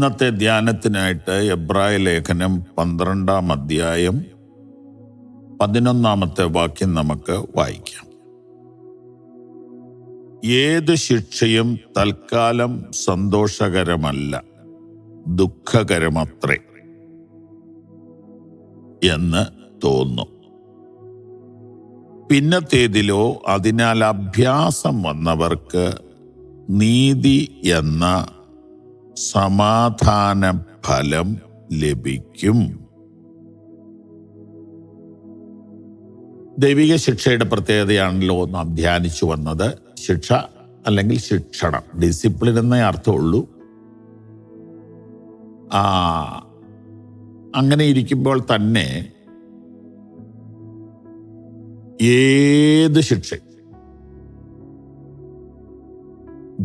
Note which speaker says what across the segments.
Speaker 1: ഇന്നത്തെ ധ്യാനത്തിനായിട്ട് എബ്രായ ലേഖനം 12-ാം അധ്യായം 11-ാമത്തെ വാക്യം നമുക്ക് വായിക്കാം. ഏത് ശിക്ഷയും തൽക്കാലം സന്തോഷകരമല്ല, ദുഃഖകരമത്രേ എന്ന് തോന്നും. പിന്നത്തേതിലോ അതിനാൽ അഭ്യാസം വന്നവർക്ക് നീതി എന്ന സമാധാന ഫലം ലഭിക്കും. ദൈവിക ശിക്ഷയുടെ പ്രത്യേകതയാണല്ലോ നാം ധ്യാനിച്ചു വന്നത്. ശിക്ഷ അല്ലെങ്കിൽ ശിക്ഷണം, ഡിസിപ്ലിൻ എന്നേ അർത്ഥമുള്ളൂ. അങ്ങനെ ഇരിക്കുമ്പോൾ തന്നെ ഏത് ശിക്ഷ,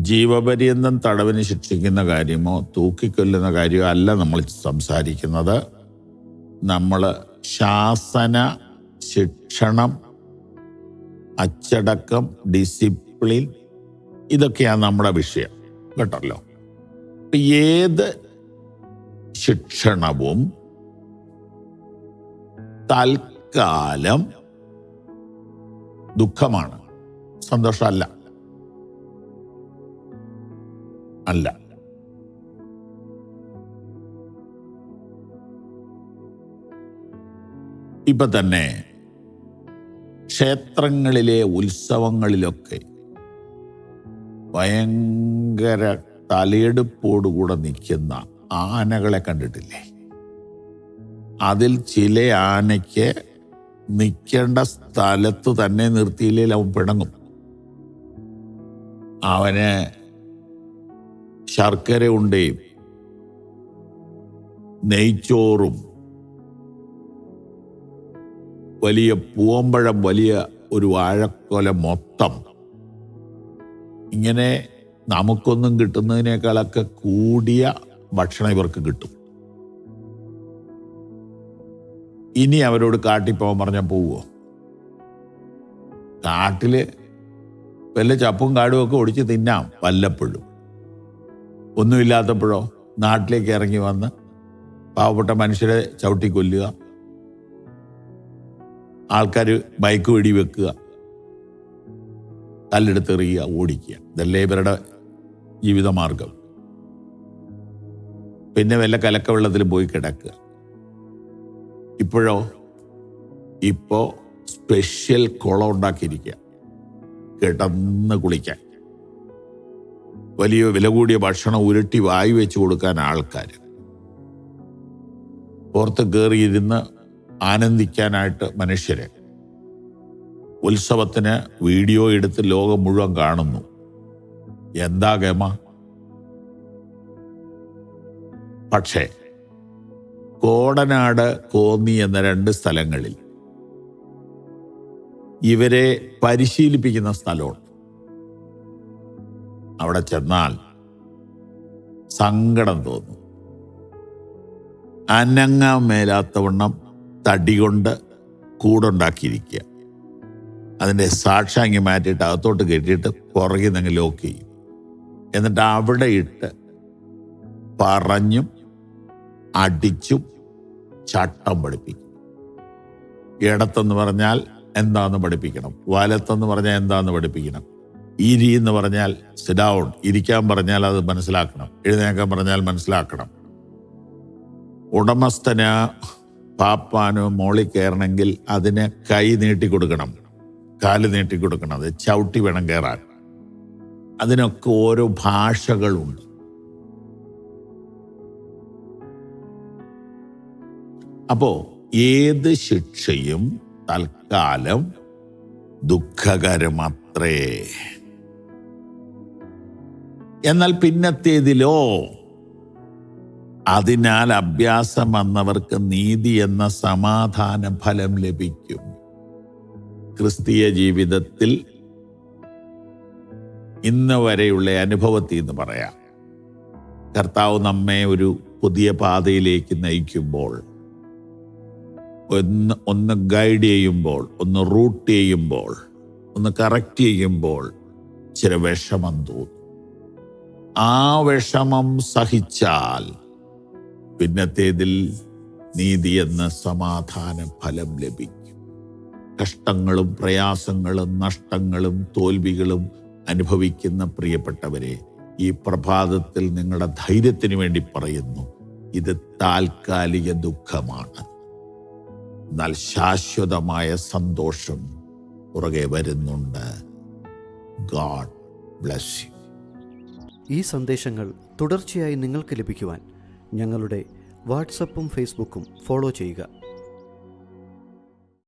Speaker 1: ജീവപര്യന്തം തടവിന് ശിക്ഷിക്കുന്ന കാര്യമോ തൂക്കിക്കൊല്ലുന്ന കാര്യമോ അല്ല നമ്മൾ സംസാരിക്കുന്നത്. നമ്മൾ ശാസന, ശിക്ഷണം, അച്ചടക്കം, ഡിസിപ്ലിൻ, ഇതൊക്കെയാണ് നമ്മുടെ വിഷയം കേട്ടല്ലോ. ഏത് ശിക്ഷണവും തൽക്കാലം ദുഃഖമാണ്, സന്തോഷമല്ല. ഇപ്പൊ തന്നെ ക്ഷേത്രങ്ങളിലെ ഉത്സവങ്ങളിലൊക്കെ ഭയങ്കര തലയെടുപ്പോടുകൂടെ നിൽക്കുന്ന ആനകളെ കണ്ടിട്ടില്ലേ? അതിൽ ചില ആനയ്ക്ക് നിൽക്കേണ്ട സ്ഥലത്ത് തന്നെ നിർത്തിയില്ലെങ്കിൽ അവൻ പിണങ്ങും. അവന് ശർക്കര ഉണ്ടയും നെയ്ച്ചോറും വലിയ പൂവമ്പഴം, വലിയ ഒരു വാഴക്കൊല മൊത്തം, ഇങ്ങനെ നമുക്കൊന്നും കിട്ടുന്നതിനേക്കാളൊക്കെ കൂടിയ ഭക്ഷണം ഇവർക്ക് കിട്ടും. ഇനി അവരോട് കാട്ടിപ്പോവാൻ പറഞ്ഞാൽ പോവുമോ? കാട്ടില് വല്ല ചപ്പും കാടും ഒക്കെ ഒടിച്ച് തിന്നാം വല്ലപ്പോഴും. ഒന്നുമില്ലാത്തപ്പോഴോ നാട്ടിലേക്ക് ഇറങ്ങി വന്ന് പാവപ്പെട്ട മനുഷ്യരെ ചവിട്ടിക്കൊല്ലുക, ആൾക്കാർ ബൈക്ക് വെടി വെക്കുക, കല്ലെടുത്തെറിയുക, ഓടിക്കുക. ഇതല്ലേ ഇവരുടെ ജീവിതമാർഗം. പിന്നെ വല്ല കലക്കവെള്ളത്തിൽ പോയി കിടക്കുക. ഇപ്പോൾ സ്പെഷ്യൽ കുളം ഉണ്ടാക്കിയിരിക്കുക കിടന്ന് കുളിക്കാൻ. വലിയ വില കൂടിയ ഭക്ഷണം ഉരുട്ടി വായി വെച്ച് കൊടുക്കാൻ ആൾക്കാർ. പുറത്ത് കയറിയിരുന്ന് ആനന്ദിക്കാനായിട്ട് മനുഷ്യരെ. ഉത്സവത്തിന് വീഡിയോ എടുത്ത് ലോകം മുഴുവൻ കാണുന്നു. എന്താ ഗമ! പക്ഷേ കോടനാട്, കോന്നി എന്ന 2 സ്ഥലങ്ങളിൽ ഇവരെ പരിശീലിപ്പിക്കുന്ന സ്ഥലമുണ്ട്. അവിടെ ചെന്നാൽ സങ്കടം തോന്നും. അനങ്ങാൻ മേലാത്തവണ്ണം തടി കൊണ്ട് കൂടുണ്ടാക്കിയിരിക്കുക. അതിൻ്റെ സാക്ഷാംഗി മാറ്റിയിട്ട് അകത്തോട്ട് കെട്ടിയിട്ട് പുറകിൽ നിന്ന് ലോക്ക് ചെയ്യും. എന്നിട്ട് അവിടെ ഇട്ട് പറഞ്ഞും അടിച്ചും ചട്ടം പഠിപ്പിക്കും. ഇടത്തെന്ന് പറഞ്ഞാൽ എന്താന്ന് പഠിപ്പിക്കണം, വലത്തെന്ന് പറഞ്ഞാൽ എന്താന്ന് പഠിപ്പിക്കണം, ഇരി എന്ന് പറഞ്ഞാൽ സിറ്റ് ഡൗൺ, ഇരിക്കാൻ പറഞ്ഞാൽ അത് മനസ്സിലാക്കണം, എഴുന്നേക്കാൻ പറഞ്ഞാൽ മനസ്സിലാക്കണം. ഉടമസ്ഥന് പാപ്പാനോ മോളിൽ കയറണമെങ്കിൽ അതിന് കൈ നീട്ടിക്കൊടുക്കണം, കാല് നീട്ടിക്കൊടുക്കണം, അത് ചവിട്ടി വേണം കയറാൻ. അതിനൊക്കെ ഓരോ ഭാഷകളുണ്ട്. അപ്പോ ഏത് ശിക്ഷയും തൽക്കാലം ദുഃഖകരമത്രേ. എന്നാൽ പിന്നത്തേതിലോ അതിനാൽ അഭ്യാസം വന്നവർക്ക് നീതി എന്ന സമാധാന ഫലം ലഭിക്കും. ക്രിസ്തീയ ജീവിതത്തിൽ ഇന്ന് വരെയുള്ള അനുഭവത്തിൽ നിന്ന് പറയാം, കർത്താവ് നമ്മെ ഒരു പുതിയ പാതയിലേക്ക് നയിക്കുമ്പോൾ, ഒന്ന് ഗൈഡ് ചെയ്യുമ്പോൾ, ഒന്ന് റൂട്ട് ചെയ്യുമ്പോൾ, ഒന്ന് കറക്റ്റ് ചെയ്യുമ്പോൾ ചില വിഷമം തോന്നും. ആ വിഷമം സഹിച്ചാൽ പിന്നത്തേതിൽ നീതി എന്ന സമാധാന ഫലം ലഭിക്കും. കഷ്ടങ്ങളും പ്രയാസങ്ങളും നഷ്ടങ്ങളും തോൽവികളും അനുഭവിക്കുന്ന പ്രിയപ്പെട്ടവരെ, ഈ പ്രഭാതത്തിൽ നിങ്ങളുടെ ധൈര്യത്തിന് വേണ്ടി പറയുന്നു, ഇത് താൽക്കാലിക ദുഃഖമാണ്. എന്നാൽ ശാശ്വതമായ സന്തോഷം പുറകെ വരുന്നുണ്ട്. God bless you.
Speaker 2: ഈ സന്ദേശങ്ങൾ തുടർച്ചയായി നിങ്ങൾക്ക് ലഭിക്കുവാൻ ഞങ്ങളുടെ വാട്സപ്പും ഫേസ്ബുക്കും ഫോളോ ചെയ്യുക.